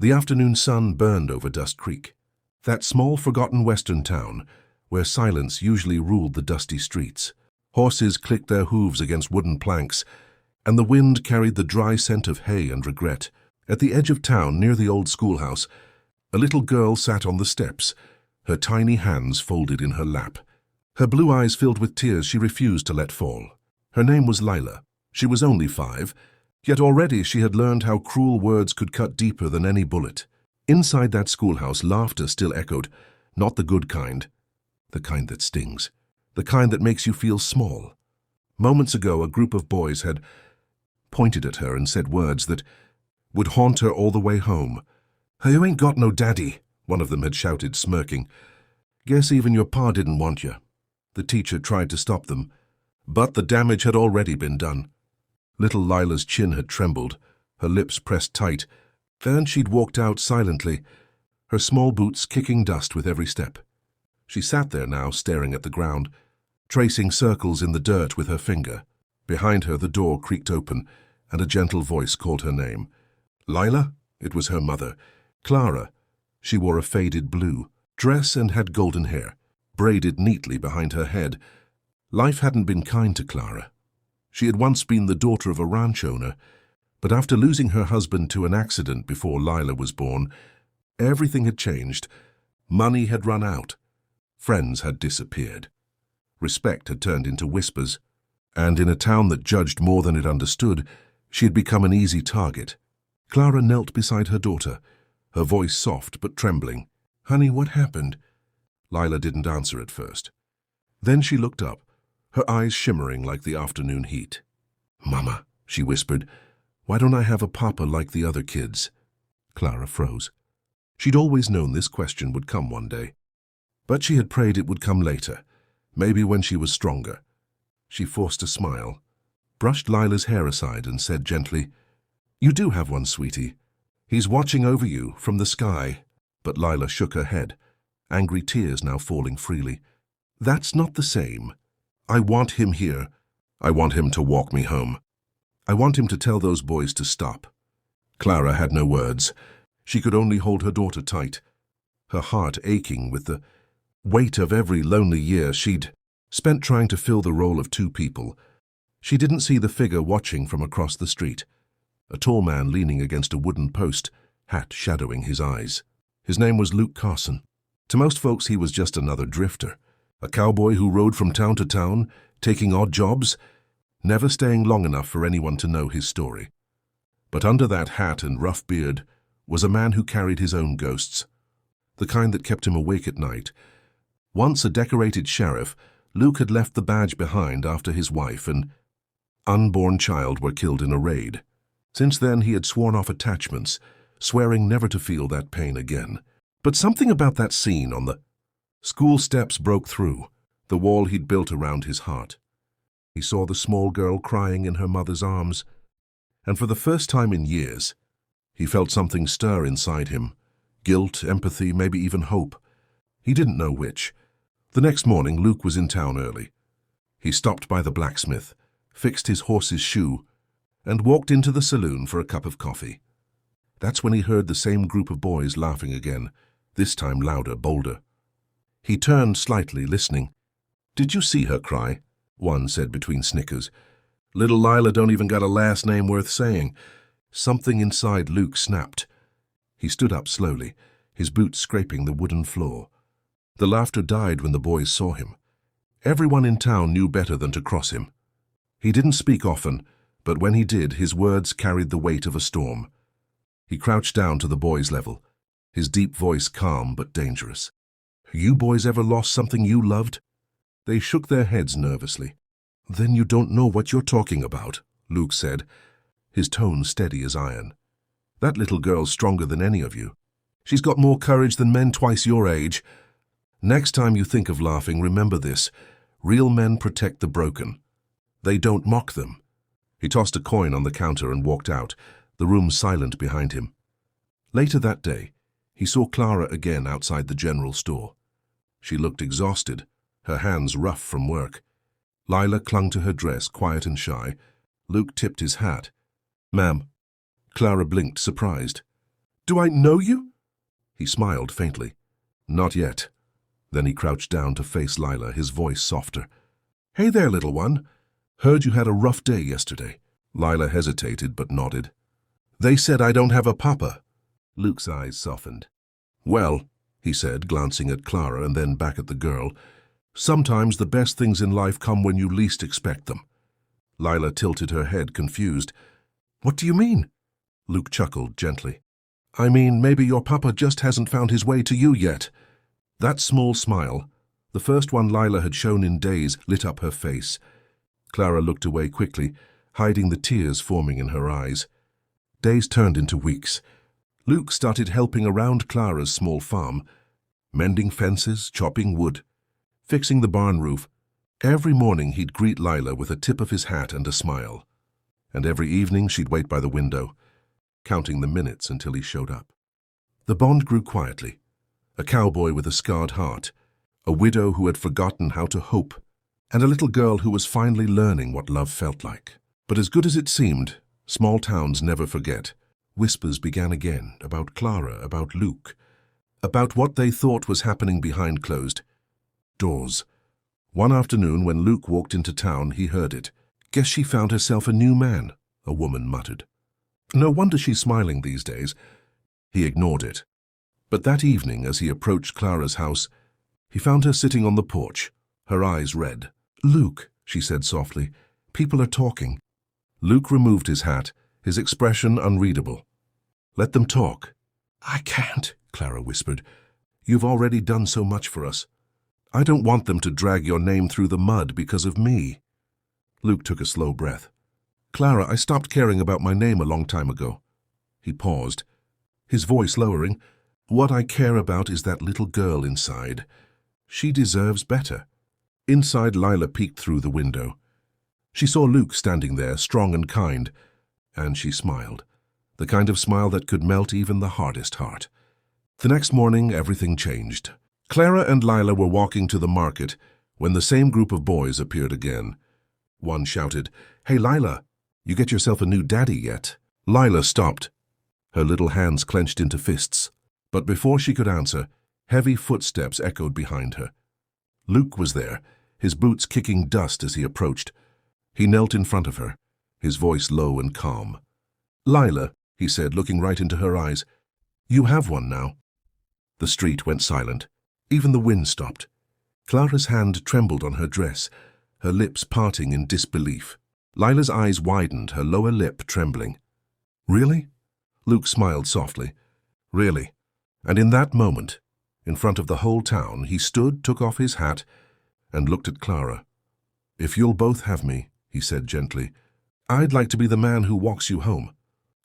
The afternoon sun burned over Dust Creek, that small forgotten western town where silence usually ruled the dusty streets. Horses clicked their hooves against wooden planks, and the wind carried the dry scent of hay and regret. At the edge of town, near the old schoolhouse, a little girl sat on the steps, her tiny hands folded in her lap. Her blue eyes filled with tears she refused to let fall. Her name was Lila. She was only 5, yet already she had learned how cruel words could cut deeper than any bullet. Inside that schoolhouse, laughter still echoed, not the good kind, the kind that stings, the kind that makes you feel small. Moments ago, a group of boys had pointed at her and said words that would haunt her all the way home. "You ain't got no daddy," one of them had shouted, smirking. "Guess even your pa didn't want you." The teacher tried to stop them, but the damage had already been done. Little Lila's chin had trembled, her lips pressed tight, and she'd walked out silently, her small boots kicking dust with every step. She sat there now, staring at the ground, tracing circles in the dirt with her finger. Behind her, the door creaked open, and a gentle voice called her name. Lila? It was her mother, Clara. She wore a faded blue dress and had golden hair, braided neatly behind her head. Life hadn't been kind to Clara. She had once been the daughter of a ranch owner, but after losing her husband to an accident before Lila was born, everything had changed. Money had run out. Friends had disappeared. Respect had turned into whispers, and in a town that judged more than it understood, she had become an easy target. Clara knelt beside her daughter, her voice soft but trembling. "Honey, what happened?" Lila didn't answer at first. Then she looked up, her eyes shimmering like the afternoon heat. "Mama," she whispered, "why don't I have a papa like the other kids?" Clara froze. She'd always known this question would come one day, but she had prayed it would come later, maybe when she was stronger. She forced a smile, brushed Lila's hair aside and said gently, "You do have one, sweetie. He's watching over you from the sky." But Lila shook her head, angry tears now falling freely. "That's not the same. I want him here. I want him to walk me home. I want him to tell those boys to stop." Clara had no words. She could only hold her daughter tight, her heart aching with the weight of every lonely year she'd spent trying to fill the role of two people. She didn't see the figure watching from across the street, a tall man leaning against a wooden post, hat shadowing his eyes. His name was Luke Carson. To most folks, he was just another drifter, a cowboy who rode from town to town, taking odd jobs, never staying long enough for anyone to know his story. But under that hat and rough beard was a man who carried his own ghosts, the kind that kept him awake at night. Once a decorated sheriff, Luke had left the badge behind after his wife and unborn child were killed in a raid. Since then, he had sworn off attachments, swearing never to feel that pain again. But something about that scene on the school steps broke through the wall he'd built around his heart. He saw the small girl crying in her mother's arms, and for the first time in years, he felt something stir inside him. Guilt, empathy, maybe even hope. He didn't know which. The next morning, Luke was in town early. He stopped by the blacksmith, fixed his horse's shoe, and walked into the saloon for a cup of coffee. That's when he heard the same group of boys laughing again, this time louder, bolder. He turned slightly, listening. "Did you see her cry?" one said between snickers. "Little Lila don't even got a last name worth saying." Something inside Luke snapped. He stood up slowly, his boots scraping the wooden floor. The laughter died when the boys saw him. Everyone in town knew better than to cross him. He didn't speak often, but when he did, his words carried the weight of a storm. He crouched down to the boys' level, his deep voice calm but dangerous. "You boys ever lost something you loved?" They shook their heads nervously. "Then you don't know what you're talking about," Luke said, his tone steady as iron. "That little girl's stronger than any of you. She's got more courage than men twice your age. Next time you think of laughing, remember this. Real men protect the broken. They don't mock them." He tossed a coin on the counter and walked out, the room silent behind him. Later that day, he saw Clara again outside the general store. She looked exhausted, her hands rough from work. Lila clung to her dress, quiet and shy. Luke tipped his hat. "Ma'am." Clara blinked, surprised. Do I know you? He smiled faintly. Not yet. Then he crouched down to face Lila, his voice softer. Hey there, little one. Heard you had a rough day yesterday. Lila hesitated but nodded. They said I don't have a papa. Luke's eyes softened. Well, he said, glancing at Clara and then back at the girl, sometimes the best things in life come when you least expect them. Lila tilted her head, confused. What do you mean? Luke chuckled gently. I mean, maybe your papa just hasn't found his way to you yet. That small smile, the first one Lila had shown in days, lit up her face. Clara looked away quickly, hiding the tears forming in her eyes. Days turned into weeks. Luke started helping around Clara's small farm, mending fences, chopping wood, fixing the barn roof. Every morning he'd greet Lila with a tip of his hat and a smile. And every evening she'd wait by the window, counting the minutes until he showed up. The bond grew quietly. A cowboy with a scarred heart, a widow who had forgotten how to hope, and a little girl who was finally learning what love felt like. But as good as it seemed, small towns never forget. Whispers began again about Clara, about Luke, about what they thought was happening behind closed doors. One afternoon when Luke walked into town, he heard it. Guess she found herself a new man, a woman muttered. No wonder she's smiling these days. He ignored it. But that evening, as he approached Clara's house, he found her sitting on the porch, her eyes red. Luke, she said softly, people are talking. Luke removed his hat, his expression unreadable. Let them talk. I can't, Clara whispered. You've already done so much for us. I don't want them to drag your name through the mud because of me. Luke took a slow breath. Clara, I stopped caring about my name a long time ago. He paused, his voice lowering. What I care about is that little girl inside. She deserves better. Inside, Lila peeked through the window. She saw Luke standing there, strong and kind, and she smiled, the kind of smile that could melt even the hardest heart. The next morning, everything changed. Clara and Lila were walking to the market when the same group of boys appeared again. One shouted, Hey, Lila, you get yourself a new daddy yet? Lila stopped, her little hands clenched into fists. But before she could answer, heavy footsteps echoed behind her. Luke was there, his boots kicking dust as he approached. He knelt in front of her, his voice low and calm. Lila, he said, looking right into her eyes, you have one now. The street went silent. Even the wind stopped. Clara's hand trembled on her dress, her lips parting in disbelief. Lila's eyes widened, her lower lip trembling. Really? Luke smiled softly. Really. And in that moment, in front of the whole town, he stood, took off his hat, and looked at Clara. If you'll both have me, he said gently, I'd like to be the man who walks you home.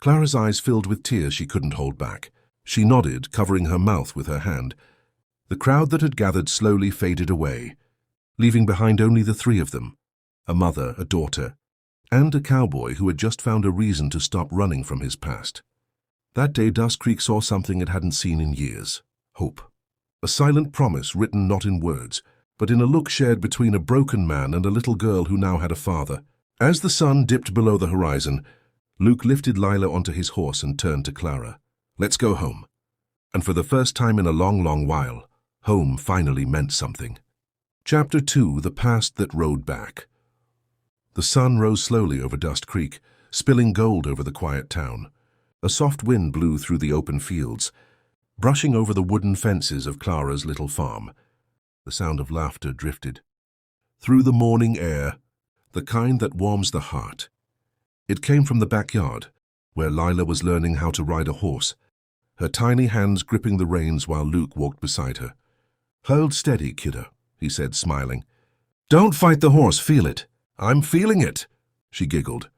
Clara's eyes filled with tears she couldn't hold back. She nodded, covering her mouth with her hand. The crowd that had gathered slowly faded away, leaving behind only the three of them, a mother, a daughter, and a cowboy who had just found a reason to stop running from his past. That day, Dust Creek saw something it hadn't seen in years. Hope. A silent promise written not in words, but in a look shared between a broken man and a little girl who now had a father. As the sun dipped below the horizon, Luke lifted Lila onto his horse and turned to Clara. Let's go home. And for the first time in a long, long while, home finally meant something. Chapter 2, The Past That Rode Back. The sun rose slowly over Dust Creek, spilling gold over the quiet town. A soft wind blew through the open fields, brushing over the wooden fences of Clara's little farm. The sound of laughter drifted through the morning air, the kind that warms the heart. It came from the backyard, where Lila was learning how to ride a horse, her tiny hands gripping the reins while Luke walked beside her. Hold steady, kiddo, he said, smiling. Don't fight the horse, feel it. I'm feeling it, she giggled,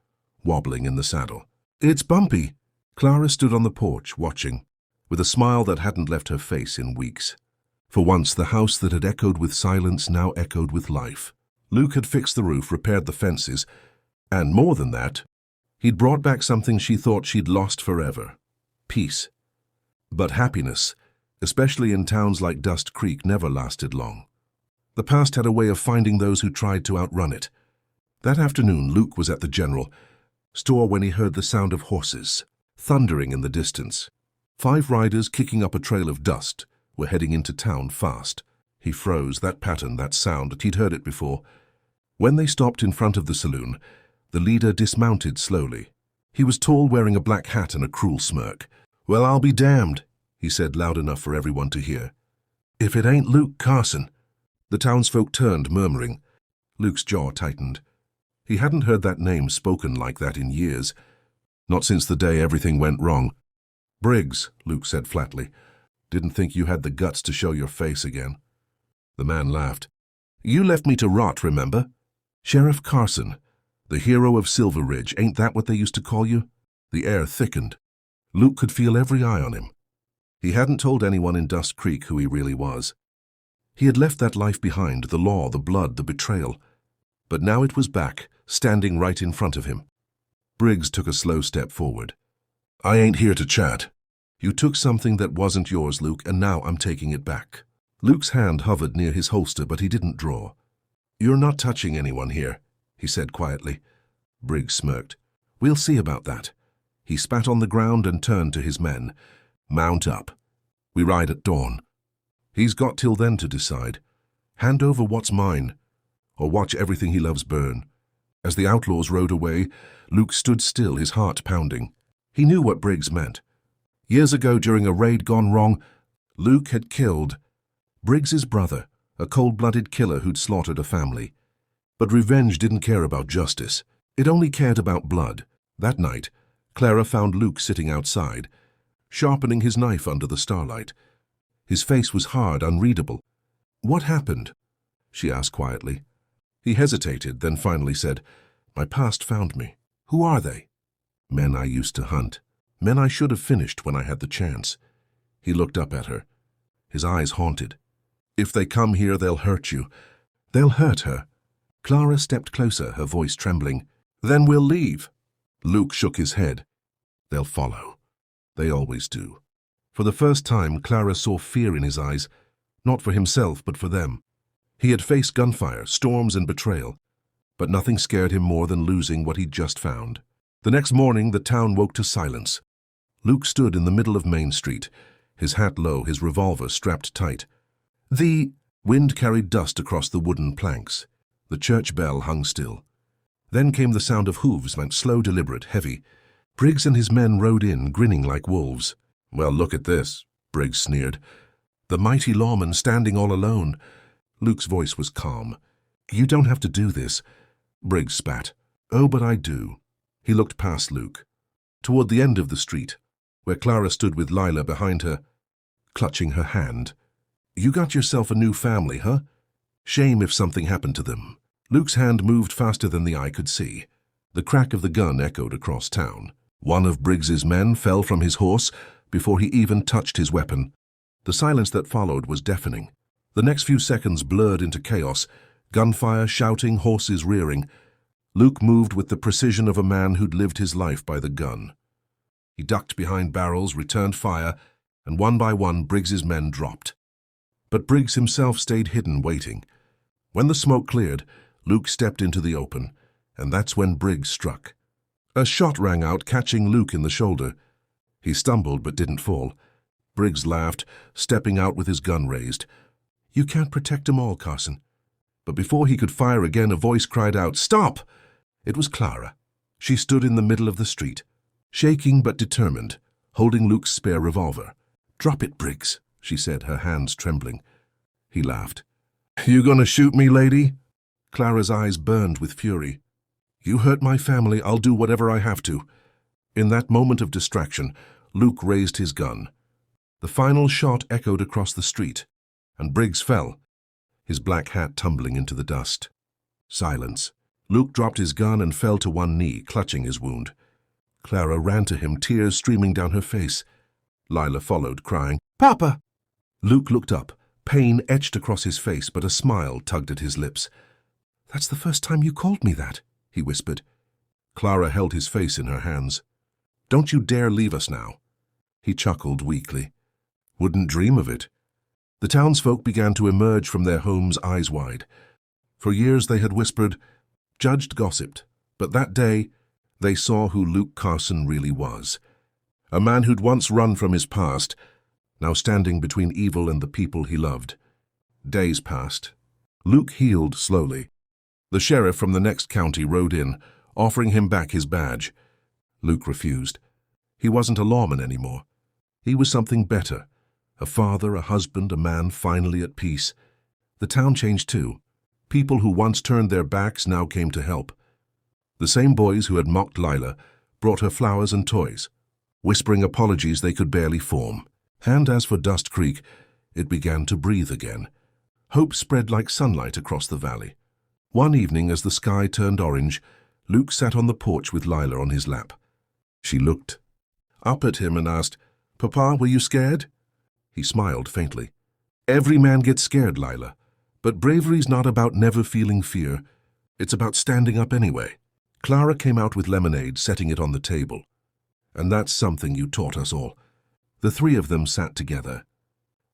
wobbling in the saddle. It's bumpy. Clara stood on the porch, watching, with a smile that hadn't left her face in weeks. For once, the house that had echoed with silence now echoed with life. Luke had fixed the roof, repaired the fences, and more than that, he'd brought back something she thought she'd lost forever. Peace. But happiness, especially in towns like Dust Creek, never lasted long. The past had a way of finding those who tried to outrun it. That afternoon, Luke was at the general store when he heard the sound of horses, thundering in the distance. 5 riders kicking up a trail of dust were heading into town fast. He froze, that pattern, that sound, he'd heard it before. When they stopped in front of the saloon, the leader dismounted slowly. He was tall, wearing a black hat and a cruel smirk. "Well, I'll be damned," he said loud enough for everyone to hear. "If it ain't Luke Carson." The townsfolk turned, murmuring. Luke's jaw tightened. He hadn't heard that name spoken like that in years. Not since the day everything went wrong. "Briggs," Luke said flatly. "Didn't think you had the guts to show your face again." The man laughed. "You left me to rot, remember? Sheriff Carson, the hero of Silver Ridge, ain't that what they used to call you?" The air thickened. Luke could feel every eye on him. He hadn't told anyone in Dust Creek who he really was. He had left that life behind, the law, the blood, the betrayal. But now it was back, standing right in front of him. Briggs took a slow step forward. "I ain't here to chat. You took something that wasn't yours, Luke, and now I'm taking it back." Luke's hand hovered near his holster, but he didn't draw. "You're not touching anyone here," he said quietly. Briggs smirked. "We'll see about that." He spat on the ground and turned to his men. "Mount up. We ride at dawn." He's got till then to decide. Hand over what's mine, or watch everything he loves burn. As the outlaws rode away, Luke stood still, his heart pounding. He knew what Briggs meant. Years ago, during a raid gone wrong, Luke had killed Briggs's brother, a cold-blooded killer who'd slaughtered a family. But revenge didn't care about justice. It only cared about blood. That night, Clara found Luke sitting outside, sharpening his knife under the starlight. His face was hard, unreadable. "What happened?" she asked quietly. He hesitated, then finally said, "My past found me." "Who are they?" "Men I used to hunt. Men I should have finished when I had the chance." He looked up at her. His eyes haunted. "If they come here, they'll hurt you." "They'll hurt her." Clara stepped closer, her voice trembling. "Then we'll leave." Luke shook his head. "They'll follow. They always do." For the first time, Clara saw fear in his eyes, not for himself, but for them. He had faced gunfire, storms, and betrayal, but nothing scared him more than losing what he'd just found. The next morning, the town woke to silence. Luke stood in the middle of Main Street, his hat low, his revolver strapped tight. The wind carried dust across the wooden planks. The church bell hung still. Then came the sound of hooves, meant slow, deliberate, heavy. Briggs and his men rode in, grinning like wolves. "Well, look at this," Briggs sneered. "The mighty lawman standing all alone." Luke's voice was calm. "You don't have to do this." Briggs spat. "Oh, but I do." He looked past Luke, toward the end of the street, where Clara stood with Lila behind her, clutching her hand. "You got yourself a new family, huh? Shame if something happened to them." Luke's hand moved faster than the eye could see. The crack of the gun echoed across town. One of Briggs's men fell from his horse before he even touched his weapon. The silence that followed was deafening. The next few seconds blurred into chaos, gunfire, shouting, horses rearing. Luke moved with the precision of a man who'd lived his life by the gun. He ducked behind barrels, returned fire, and one by one Briggs's men dropped. But Briggs himself stayed hidden, waiting. When the smoke cleared, Luke stepped into the open, and that's when Briggs struck. A shot rang out, catching Luke in the shoulder. He stumbled but didn't fall. Briggs laughed, stepping out with his gun raised. "You can't protect them all, Carson." But before he could fire again, a voice cried out, "Stop!" It was Clara. She stood in the middle of the street, shaking but determined, holding Luke's spare revolver. "Drop it, Briggs," she said, her hands trembling. He laughed. "You gonna shoot me, lady?" Clara's eyes burned with fury. "You hurt my family, I'll do whatever I have to." In that moment of distraction, Luke raised his gun. The final shot echoed across the street, and Briggs fell, his black hat tumbling into the dust. Silence. Luke dropped his gun and fell to one knee, clutching his wound. Clara ran to him, tears streaming down her face. Lila followed, crying, "Papa!" Luke looked up, pain etched across his face, but a smile tugged at his lips. "That's the first time you called me that," he whispered. Clara held his face in her hands. "Don't you dare leave us now." He chuckled weakly. "Wouldn't dream of it." The townsfolk began to emerge from their homes, eyes wide. For years they had whispered, judged, gossiped, but that day they saw who Luke Carson really was. A man who'd once run from his past, now standing between evil and the people he loved. Days passed. Luke healed slowly. The sheriff from the next county rode in, offering him back his badge. Luke refused. He wasn't a lawman anymore. He was something better. A father, a husband, a man finally at peace. The town changed too. People who once turned their backs now came to help. The same boys who had mocked Lila brought her flowers and toys, whispering apologies they could barely form. And as for Dust Creek, it began to breathe again. Hope spread like sunlight across the valley. One evening, as the sky turned orange, Luke sat on the porch with Lila on his lap. She looked up at him and asked, "Papa, were you scared?" He smiled faintly. "Every man gets scared, Lila. But bravery's not about never feeling fear. It's about standing up anyway." Clara came out with lemonade, setting it on the table. "And that's something you taught us all." The three of them sat together,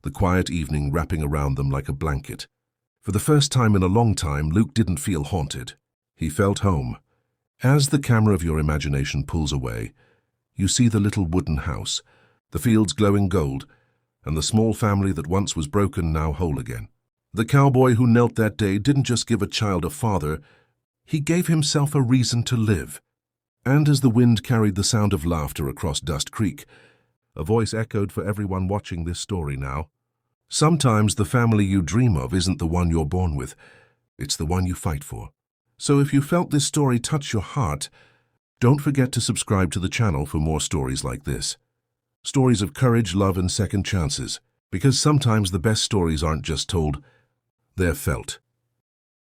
the quiet evening wrapping around them like a blanket. For the first time in a long time, Luke didn't feel haunted. He felt home. As the camera of your imagination pulls away, you see the little wooden house, the fields glowing gold, and the small family that once was broken now whole again. The cowboy who knelt that day didn't just give a child a father, he gave himself a reason to live. And as the wind carried the sound of laughter across Dust Creek, a voice echoed for everyone watching this story now. Sometimes the family you dream of isn't the one you're born with, it's the one you fight for. So if you felt this story touch your heart, don't forget to subscribe to the channel for more stories like this. Stories of courage, love, and second chances. Because sometimes the best stories aren't just told, they're felt.